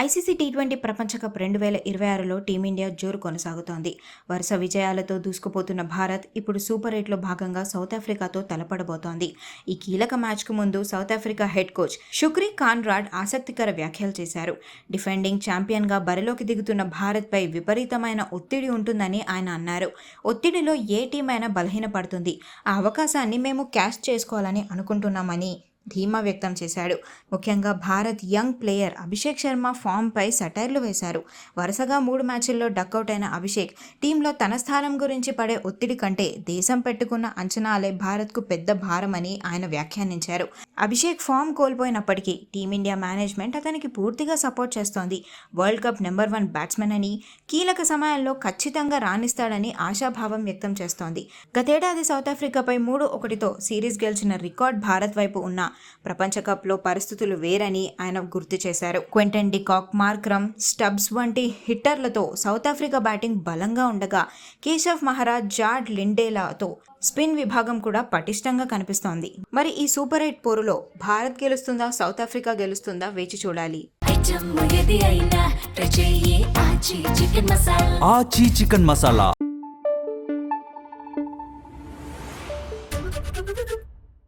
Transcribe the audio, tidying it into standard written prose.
ICC T20 ప్రపంచ cup 2026లో team India జోరు కొనసాగుతోంది. వరుస విజయాలతో దూసుకుపోతున్న భారత్ ఇప్పుడు సూపర్ 8లో భాగంగా సౌత్ ఆఫ్రికాతో తలపడబోతోంది. ఈ కీలక మ్యాచ్కు ముందు South Africa head coach Shukri Conrad ఆసక్తికర వ్యాఖ్యలు చేశారు. డిఫెండింగ్ ఛాంపియన్గా బరిలోకి దిగుతున్న భారత్పై విపరీతమైన ఒత్తిడి ఉంటుందని ఆయన అన్నారు. ఒత్తిడిలో ఏ టీం అయినా బలహీనపడుతుంది. ఆ అవకాశాన్ని మేము క్యాష్ చేసుకోవాలని అనుకుంటున్నామని ధీమా వ్యక్తం చేశాడు. ముఖ్యంగా భారత్ యంగ్ ప్లేయర్ అభిషేక్ శర్మ ఫామ్పై సెటైర్లు వేశారు. వరుసగా 3 మ్యాచ్ల్లో డకౌట్ అయిన అభిషేక్ టీంలో తన స్థానం గురించి పడే ఒత్తిడి కంటే దేశం పెట్టుకున్న అంచనాలే భారత్కు పెద్ద భారమని ఆయన వ్యాఖ్యానించారు. అభిషేక్ ఫామ్ కోల్పోయినప్పటికీ టీమిండియా మేనేజ్మెంట్ అతనికి పూర్తిగా సపోర్ట్ చేస్తోంది. వరల్డ్ కప్ నెంబర్ 1 బ్యాట్స్మెన్ అని, కీలక సమయాల్లో ఖచ్చితంగా రాణిస్తాడని ఆశాభావం వ్యక్తం చేస్తోంది. గతేడాది సౌత్ ఆఫ్రికాపై 3-1తో సిరీస్ గెలిచిన రికార్డ్ భారత్ వైపు ఉన్న ప్రపంచ కప్లో పరిస్థితులు వేరని ఆయన గుర్తు చేశారు. క్వింటన్ డికాక్, మార్క్రమ్, స్టబ్స్ వంటి హిట్టర్లతో సౌత్ ఆఫ్రికా బ్యాటింగ్ బలంగా ఉండగా కేశవ్ మహారాజ్, జార్డ్ లిండేలాతో స్పిన్ విభాగం కూడా పటిష్టంగా కనిపిస్తోంది. మరి ఈ సూపర్ 8 పోరులో భారత్ గెలుస్తుందా, సౌత్ ఆఫ్రికా గెలుస్తుందా వేచి చూడాలి. ఆచీ చికెన్ మసాలా